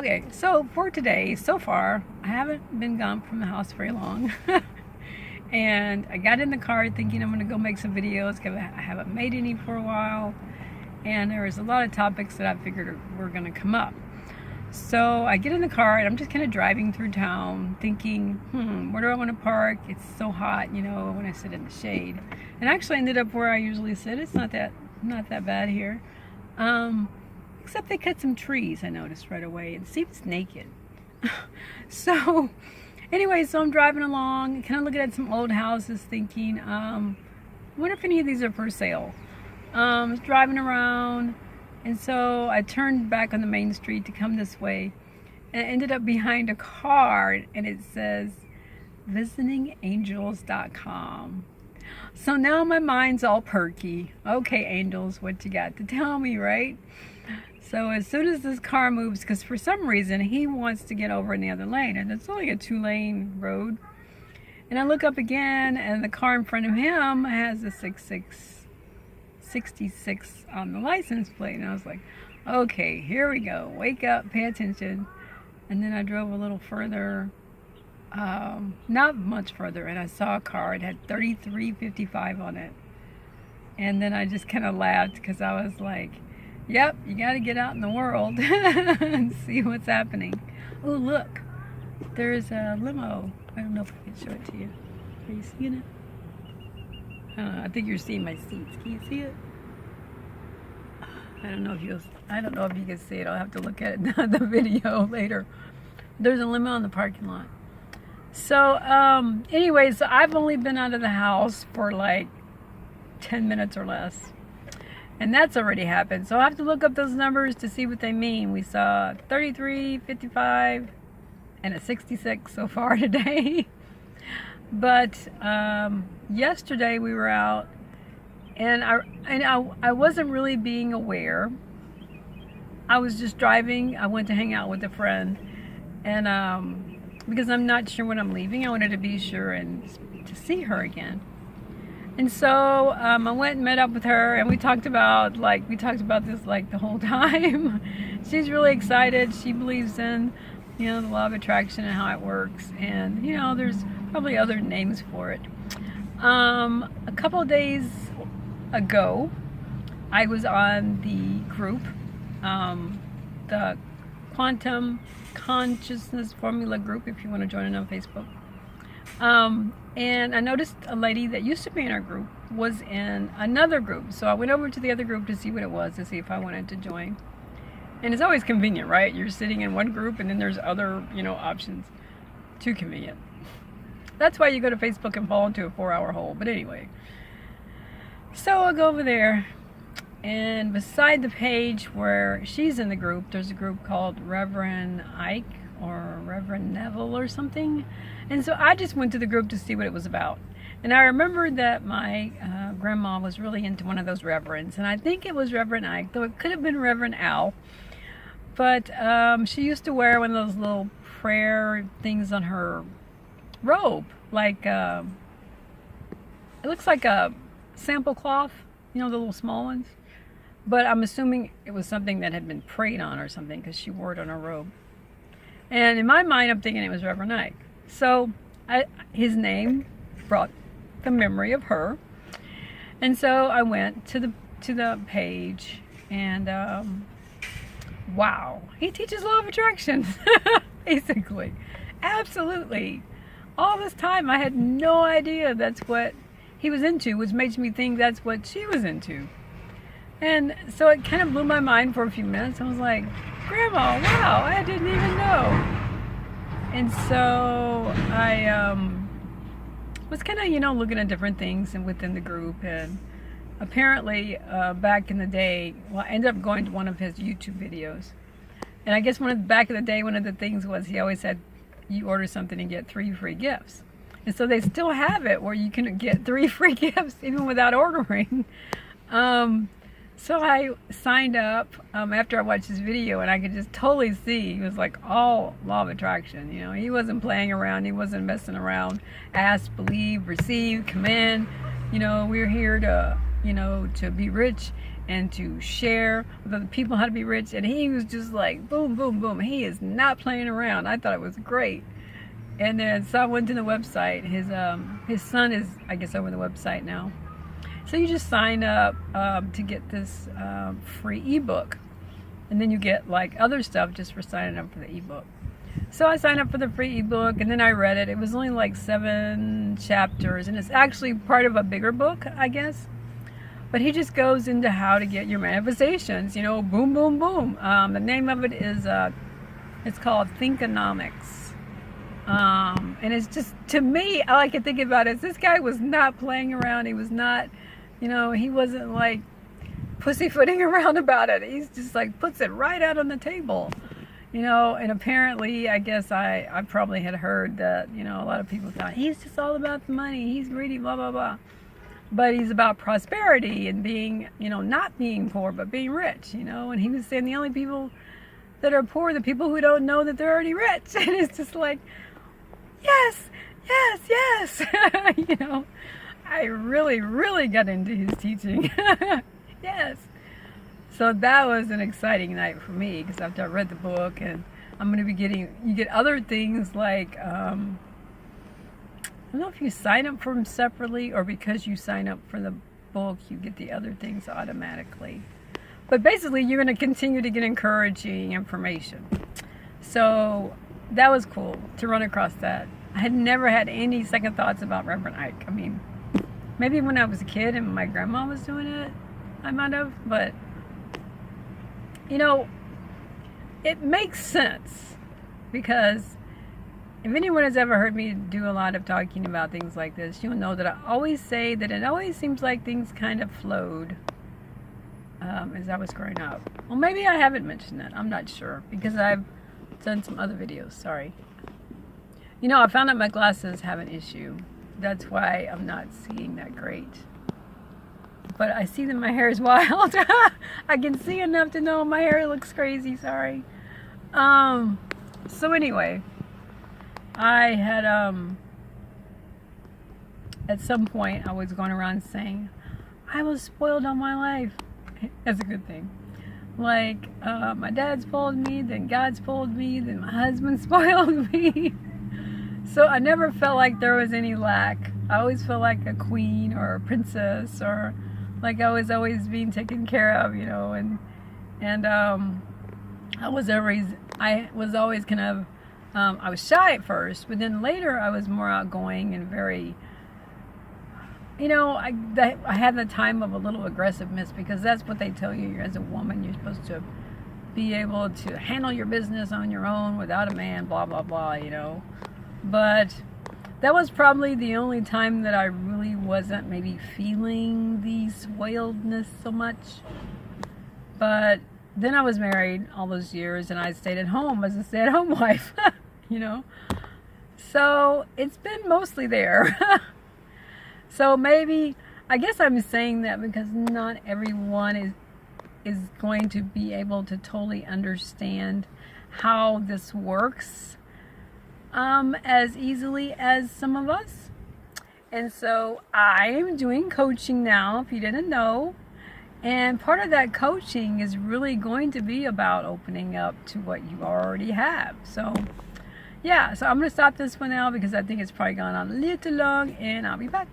Okay, so for today, so far, I haven't been gone from the house very long. And I got in the car thinking I'm going to go make some videos because I haven't made any for a while. And there was a lot of topics that I figured were going to come up. So I get in the car and I'm just kind of driving through town thinking, where do I want to park? It's so hot, you know, when I sit in the shade. And I actually ended up where I usually sit. It's not that bad here. Except they cut some trees, I noticed right away. It seems naked. So anyway, so I'm driving along, kind of looking at some old houses thinking, I wonder if any of these are for sale. I was driving around, and so I turned back on the main street to come this way, and I ended up behind a car, and it says visitingangels.com. So now my mind's all perky. Okay, angels, what you got to tell me, right? So as soon as this car moves, because for some reason he wants to get over in the other lane, and it's only a 2-lane road, and I look up again, and the car in front of him has a 66 on the license plate, and I was like, okay, here we go, wake up, pay attention. And then I drove a little further, not much further, and I saw a car. It had 3355 on it, and then I just kind of laughed because I was like, yep, you got to get out in the world and see what's happening. Oh, look, there's a limo. I don't know if I can show it to you. Are you seeing it? I don't know. I think you're seeing my seats. Can you see it? I don't know if you can see it. I'll have to look at it in the video later. There's a limo in the parking lot. So, anyways, so I've only been out of the house for like 10 minutes or less. And that's already happened. So I have to look up those numbers to see what they mean. We saw 33, 55, and a 66 so far today. But yesterday we were out, and I wasn't really being aware. I was just driving. I went to hang out with a friend, and because I'm not sure when I'm leaving, I wanted to be sure and to see her again. And so I went and met up with her, and we talked about this like the whole time. She's really excited. She believes in, the law of attraction and how it works, and there's probably other names for it. A couple of days ago, I was on the group, the Quantum Consciousness Formula group, if you want to join it on Facebook. And I noticed a lady that used to be in our group was in another group. So I went over to the other group to see what it was, to see if I wanted to join. And it's always convenient, right? You're sitting in one group and then there's other, options. Too convenient. That's why you go to Facebook and fall into a 4-hour hole. But anyway. So I'll go over there. And beside the page where she's in the group, there's a group called Reverend Ike or Reverend Neville or something. And so I just went to the group to see what it was about. And I remembered that my grandma was really into one of those reverends. And I think it was Reverend Ike, though it could have been Reverend Al. But she used to wear one of those little prayer things on her robe. Like, it looks like a sample cloth, the little small ones. But I'm assuming it was something that had been prayed on or something, because she wore it on her robe. And in my mind, I'm thinking it was Reverend Ike. So his name brought the memory of her. And so I went to the page, and wow, he teaches law of attraction, basically. Absolutely. All this time I had no idea that's what he was into, which makes me think that's what she was into. And so it kind of blew my mind for a few minutes. I was like, Grandma, wow, I didn't even know. And so I was kind of, looking at different things and within the group. And apparently back in the day, I ended up going to one of his YouTube videos. And I guess back in the day, one of the things was he always said, you order something and get 3 free gifts. And so they still have it where you can get 3 free gifts even without ordering. So I signed up after I watched his video, and I could just totally see he was like all law of attraction. He wasn't playing around. He wasn't messing around. Ask, believe, receive, command. We're here to, to be rich and to share with other people how to be rich. And he was just like, boom, boom, boom. He is not playing around. I thought it was great. And then, so I went to the website. His son is, I guess, over the website now. So you just sign up to get this free ebook. And then you get like other stuff just for signing up for the ebook. So I signed up for the free ebook, and then I read it. It was only like 7 chapters, and it's actually part of a bigger book, I guess. But he just goes into how to get your manifestations, you know, boom, boom, boom. The name of it is, it's called Thinkonomics. And it's just, to me, all I can think about is this guy was not playing around. He was not, you know, he wasn't like pussyfooting around about it. He's just like puts it right out on the table. You know, and apparently, I guess I probably had heard that, you know, a lot of people thought, he's just all about the money, he's greedy, blah, blah, blah. But he's about prosperity and being, you know, not being poor, but being rich, you know. And he was saying the only people that are poor are the people who don't know that they're already rich. And it's just like, yes, yes, yes. You know, I really, really got into his teaching. Yes. So that was an exciting night for me, because after I read the book, and I'm going to be getting, you get other things like, I don't know if you sign up for them separately, or because you sign up for the book, you get the other things automatically. But basically, you're going to continue to get encouraging information. So that was cool to run across that. I had never had any second thoughts about Reverend Ike. I mean, maybe when I was a kid and my grandma was doing it, I might have, but you know, it makes sense, because if anyone has ever heard me do a lot of talking about things like this, you'll know that I always say that it always seems like things kind of flowed as I was growing up. Well, maybe I haven't mentioned that. I'm not sure, because I've done some other videos. Sorry. You know, I found out my glasses have an issue. That's why I'm not seeing that great. But I see that my hair is wild. I can see enough to know my hair looks crazy. Sorry. So anyway, I had at some point I was going around saying I was spoiled all my life. That's a good thing. Like my dad spoiled me, then God spoiled me, then my husband spoiled me. So I never felt like there was any lack. I always felt like a queen or a princess, or like I was always being taken care of, you know, and I was always kind of, I was shy at first, but then later I was more outgoing and very, you know, I had the time of a little aggressiveness, because that's what they tell you as a woman. You're supposed to be able to handle your business on your own without a man, blah, blah, blah, you know. But that was probably the only time that I really wasn't maybe feeling the spoiledness so much. But then I was married all those years, and I stayed at home as a stay-at-home wife, you know. So it's been mostly there. So maybe, I guess I'm saying that because not everyone is going to be able to totally understand how this works as easily as some of us. And so I am doing coaching now, if you didn't know. And part of that coaching is really going to be about opening up to what you already have. So yeah, so I'm going to stop this one now, because I think it's probably gone on a little long, and I'll be back.